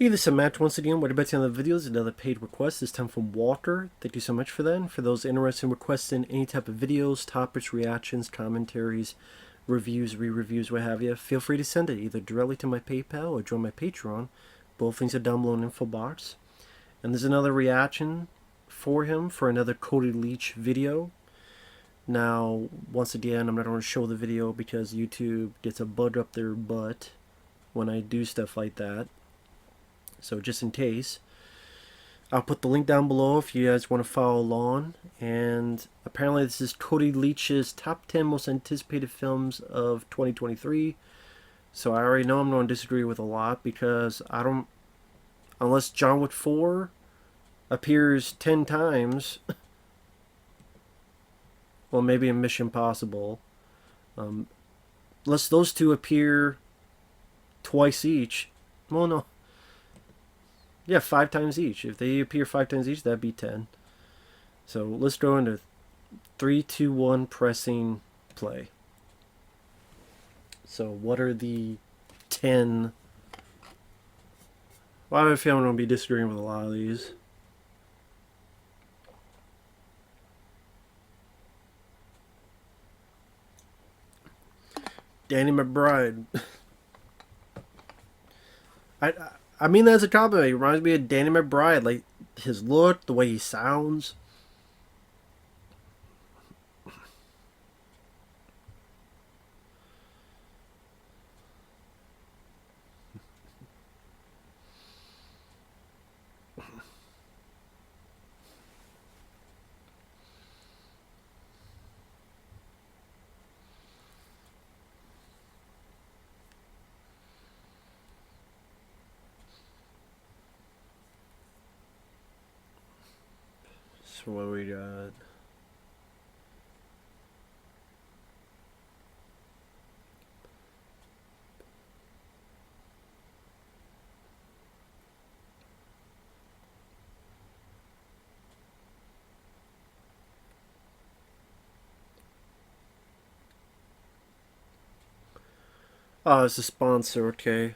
Hey, this is Matt once again. What about the other videos? Another paid request. This time from Walter. Thank you so much for that. And for those interested in requesting any type of videos, topics, reactions, commentaries, reviews, re-reviews, what have you, feel free to send it either directly to my PayPal or join my Patreon. Both links are down below in the info box. And there's another reaction for him for another Cody Leach video. Now, once again, I'm not going to show the video because YouTube gets a bug up their butt when I do stuff like that. So just in case, I'll put the link down below if you guys want to follow along. And apparently this is Cody Leach's top 10 most anticipated films of 2023. So I already know I'm going to disagree with a lot because I don't, unless John Wick 4 appears 10 times, well, maybe in Mission Impossible, unless those two appear twice each. Well, no. Yeah, 5 times each. If they appear 5 times each, that'd be 10. So let's go into 3, 2, 1, pressing play. So what are the 10? Well, I have a feeling I'm going to be disagreeing with a lot of these. Danny McBride. I mean that as a compliment. He reminds me of Danny McBride, like his look, the way he sounds. So what we got? Oh, it's a sponsor, okay.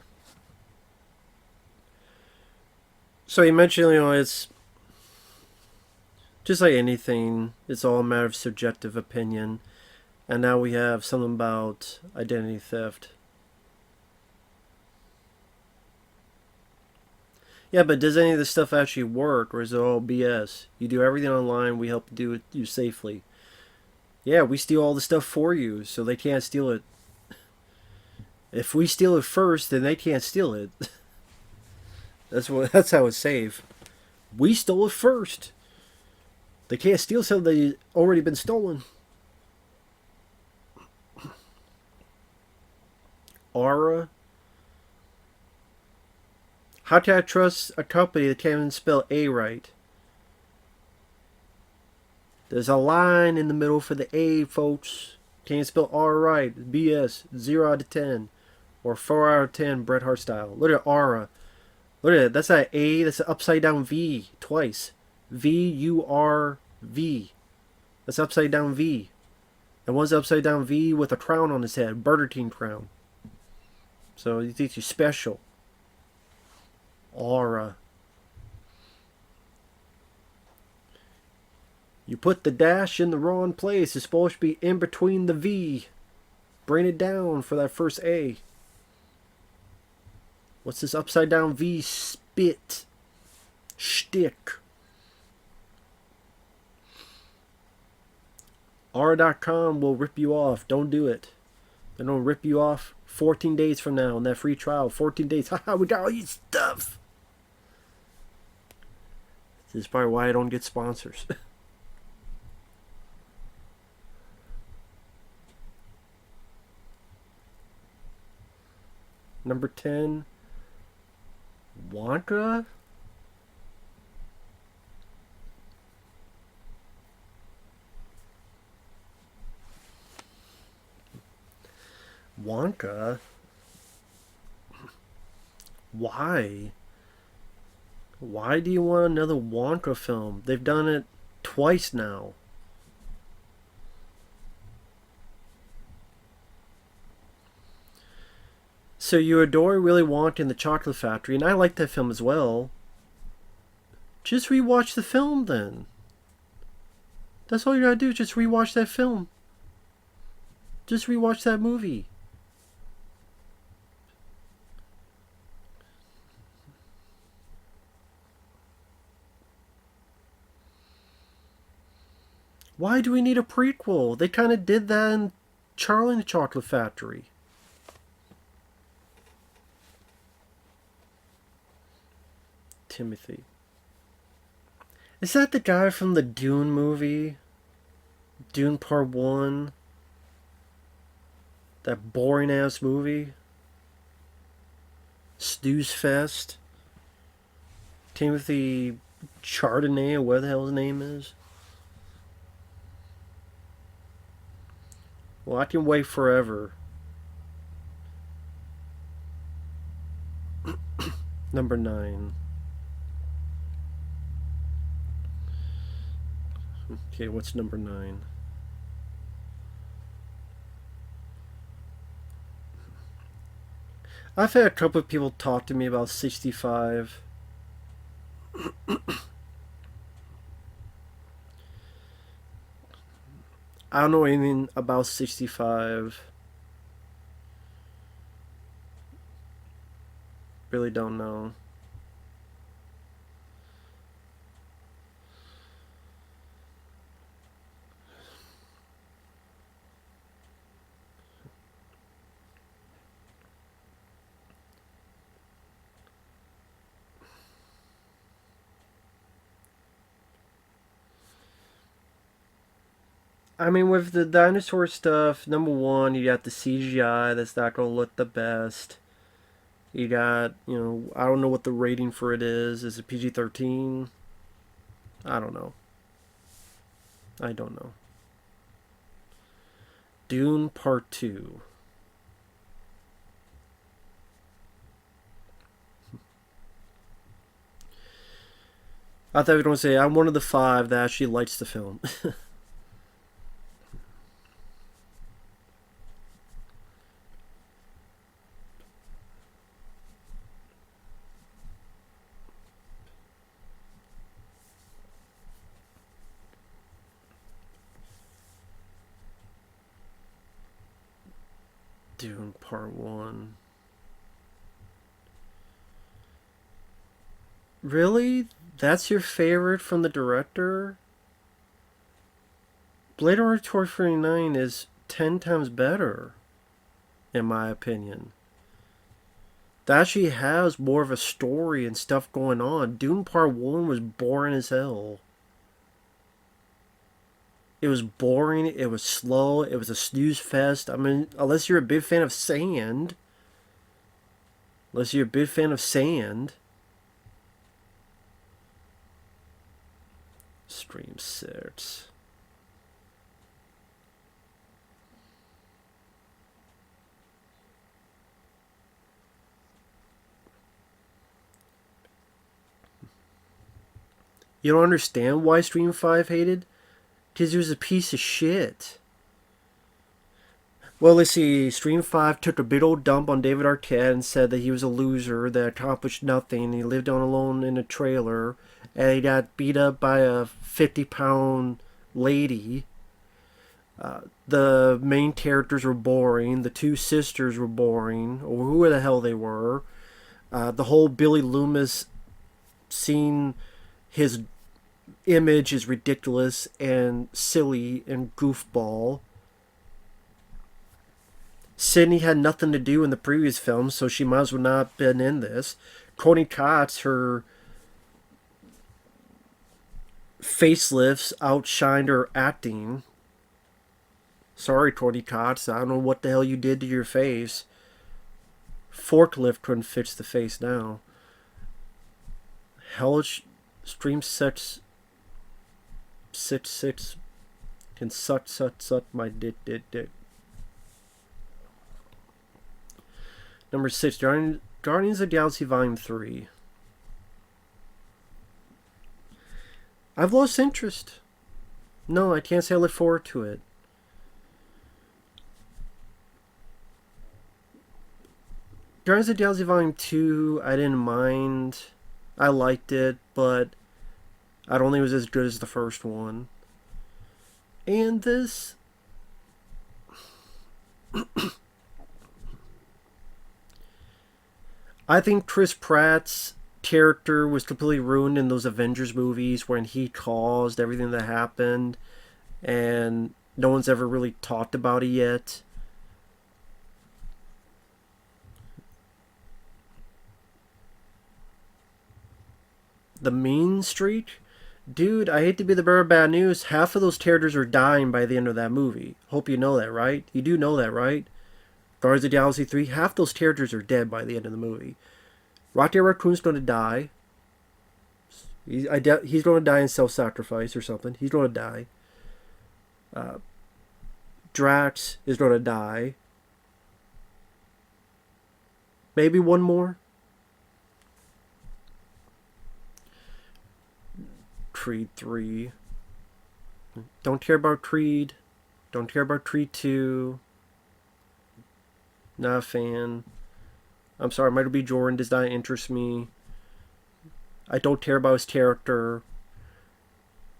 So you mentioned, it's just like anything, it's all a matter of subjective opinion. And now we have something about identity theft. Yeah, but does any of this stuff actually work, or is it all BS? You do everything online, we help do it you safely. Yeah, we steal all the stuff for you, so they can't steal it. If we steal it first, then they can't steal it. That's how it's safe. We stole it first. They can't steal something that's already been stolen. Aura. How can I trust a company that can't even spell A right? There's a line in the middle for the A, folks. Can't spell R right. BS. 0 out of 10. Or 4 out of 10, Bret Hart style. Look at Aura. Look at it. That's not A. That's an upside down V. Twice. V-U-R-V. That's upside down V. And one's upside down V with a crown on his head. Burger King crown. So you think you're special. Aura. You put the dash in the wrong place. It's supposed to be in between the V. Bring it down for that first A. What's this upside down V spit? Shtick. Aura.com will rip you off. Don't do it. They're going to rip you off 14 days from now on that free trial. 14 days. Haha, we got all your stuff. This is probably why I don't get sponsors. Number 10. Wonka? Wonka? Why? Why do you want another Wonka film? They've done it twice now. So you adore Willy Wonka and the Chocolate Factory, and I like that film as well. Just rewatch the film then. That's all you gotta do, just rewatch that film. Just rewatch that movie. Why do we need a prequel? They kind of did that in Charlie and the Chocolate Factory. Timothy. Is that the guy from the Dune movie? Dune Part 1? That boring ass movie? Snooze Fest? Timothy Chardonnay, or what the hell his name is? Well, I can wait forever. Number 9. Okay, what's number 9? I've had a couple of people talk to me about 65. I don't know anything about 65. Really don't know. I mean, with the dinosaur stuff, number one, you got the CGI that's not going to look the best. You got, I don't know what the rating for it is. Is it PG 13? I don't know. I don't know. Dune Part 2. I thought you were going to say, I'm one of the 5 that actually likes the film. Dune Part 1. Really? That's your favorite from the director? Blade Runner 2049 is 10 times better, in my opinion. That actually has more of a story and stuff going on. Dune Part 1 was boring as hell. It was boring, it was slow, it was a snooze fest. I mean, unless you're a big fan of sand. Stream 6. You don't understand why Stream 5 hated? Because he was a piece of shit. Well, let's see. Stream 5 took a big old dump on David Arquette and said that he was a loser that accomplished nothing. He lived on alone in a trailer. And he got beat up by a 50-pound lady. The main characters were boring. The 2 sisters were boring. Or who the hell they were. The whole Billy Loomis scene, his image is ridiculous and silly and goofball. Sydney had nothing to do in the previous film, so she might as well not have been in this. Cody Cox, her facelifts outshined her acting. Sorry, Cody Cox, I don't know what the hell you did to your face. Forklift couldn't fix the face now. Hellish Stream 6 can suck my dick. Number 6, Guardians of the Galaxy Volume 3. I've lost interest. No, I can't say I look forward to it. Guardians of the Galaxy Volume 2, I didn't mind. I liked it, but I don't think it was as good as the first one. And this... I think Chris Pratt's character was completely ruined in those Avengers movies when he caused everything that happened, and no one's ever really talked about it yet. The mean streak? Dude, I hate to be the bearer of bad news. Half of those characters are dying by the end of that movie. Hope you know that, right? You do know that, right? Guardians of the Galaxy 3, half those characters are dead by the end of the movie. Rocket Raccoon's going to die. He's going to die in self-sacrifice or something. He's going to die. Drax is going to die. Maybe one more. Creed 3. Don't care about Creed. Don't care about Creed 2. Not a fan. I'm sorry, Michael B. Jordan does not interest me. I don't care about his character.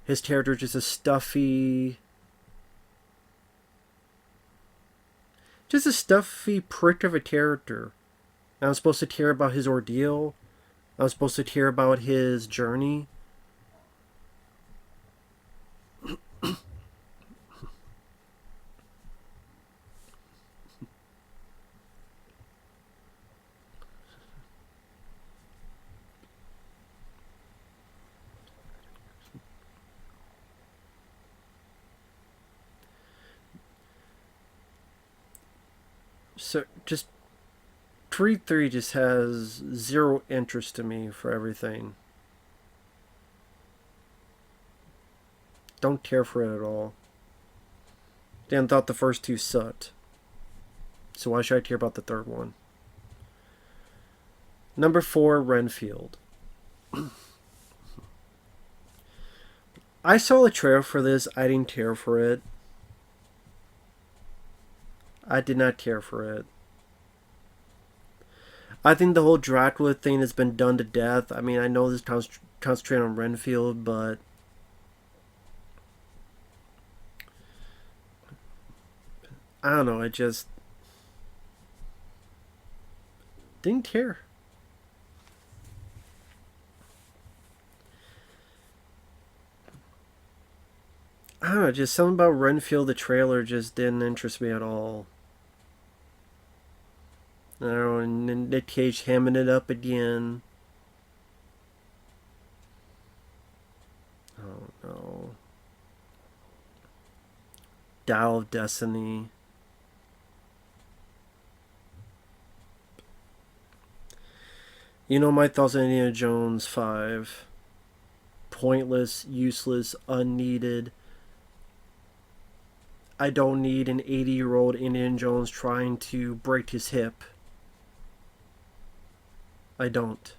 His character is just a stuffy... just a stuffy prick of a character. I'm supposed to care about his ordeal. I'm supposed to care about his journey. So, just... Creed 3 just has zero interest to me for everything. Don't care for it at all. Dan thought the first two sucked. So why should I care about the third one? Number 4, Renfield. I saw a trailer for this. I didn't care for it. I did not care for it. I think the whole Dracula thing has been done to death. I mean, I know this concentrates on Renfield, but... I don't know, I just... didn't care. I don't know, just something about Renfield, the trailer, just didn't interest me at all. I don't know, and then Nick Cage hamming it up again. Oh no. Dial of Destiny. You know my thoughts on Indiana Jones 5. Pointless, useless, unneeded. I don't need an 80-year-old Indiana Jones trying to break his hip. I don't.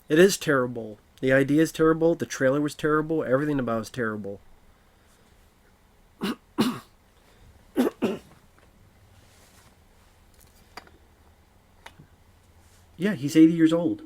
It is terrible. The idea is terrible. The trailer was terrible. Everything about it was terrible. Yeah, he's 80 years old.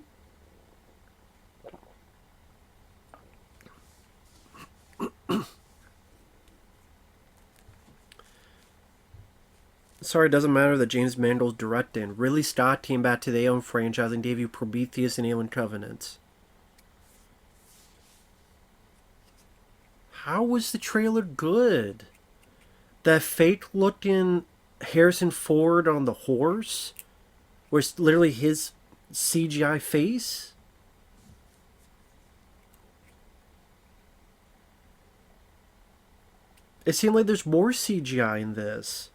Sorry, it doesn't matter that James Mangold's directing. Ridley Scott came back to the Alien franchise and gave you Prometheus and Alien Covenant. How was the trailer good? That fake-looking Harrison Ford on the horse was literally his CGI face? It seemed like there's more CGI in this.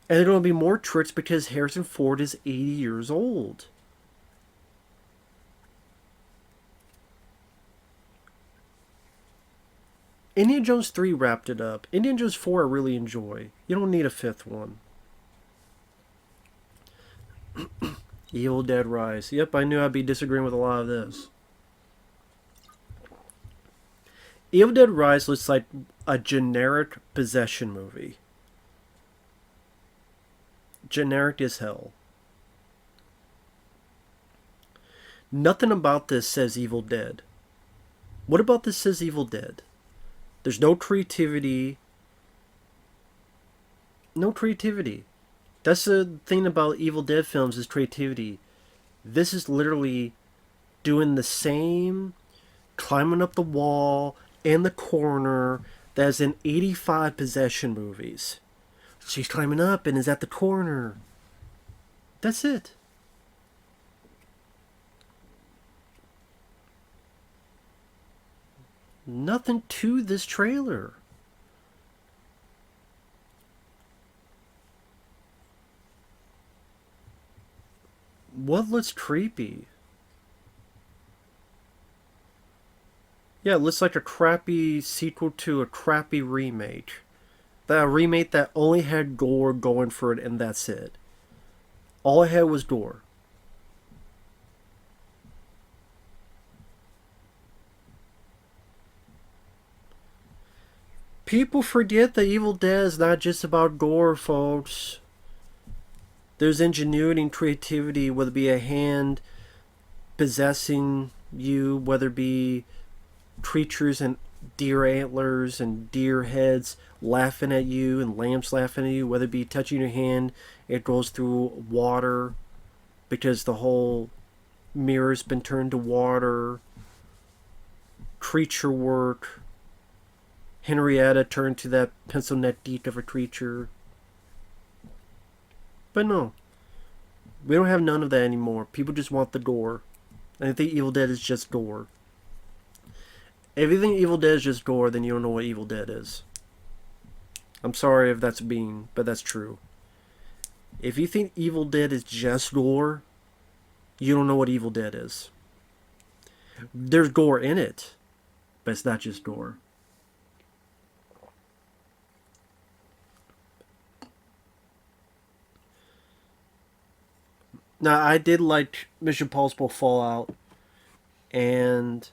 And there are going to be more tricks because Harrison Ford is 80 years old. Indiana Jones 3 wrapped it up. Indiana Jones 4 I really enjoy. You don't need a fifth one. Evil Dead Rise. Yep, I knew I'd be disagreeing with a lot of this. Evil Dead Rise looks like a generic possession movie. Generic as hell. Nothing about this says Evil Dead. What about this says Evil Dead? There's no creativity. No creativity. That's the thing about Evil Dead films is creativity. This is literally doing the same climbing up the wall in the corner that's in 85 possession movies. She's climbing up and is at the corner. That's it. Nothing to this trailer. What looks creepy? Yeah, it looks like a crappy sequel to a crappy remake. That remake that only had gore going for it and that's it. All it had was gore. People forget that Evil Dead is not just about gore, folks. There's ingenuity and creativity, whether it be a hand possessing you, whether it be creatures and deer antlers and deer heads laughing at you and lamps laughing at you, whether it be touching your hand, it goes through water because the whole mirror's been turned to water. Creature work. Henrietta turned to that pencil neck deep of a creature. But no. We don't have none of that anymore. People just want the gore. And I think Evil Dead is just gore. If you think Evil Dead is just gore, then you don't know what Evil Dead is. I'm sorry if that's mean, but that's true. If you think Evil Dead is just gore, you don't know what Evil Dead is. There's gore in it, but it's not just gore. Now, I did like Mission Impossible Fallout, and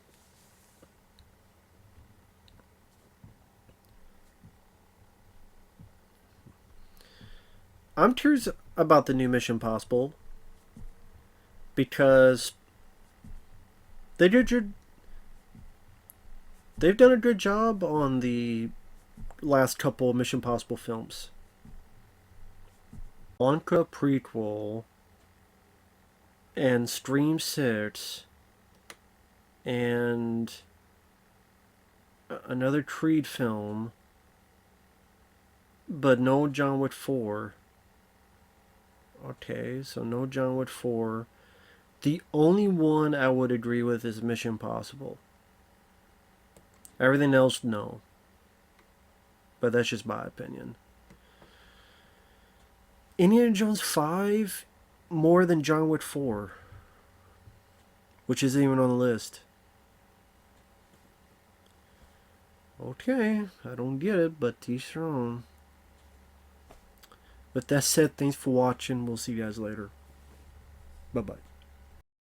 I'm curious about the new Mission Impossible because they did they've done a good job on the last couple of Mission Impossible films. Wonka prequel and Scream 6 and another Creed film, but no John Wick 4. Okay, so no John Wick 4. The only one I would agree with is Mission Impossible. Everything else, no. But that's just my opinion. Indiana Jones 5 more than John Wick 4, which isn't even on the list. Okay, I don't get it, but teach their own. With that said, thanks for watching. We'll see you guys later. Bye-bye.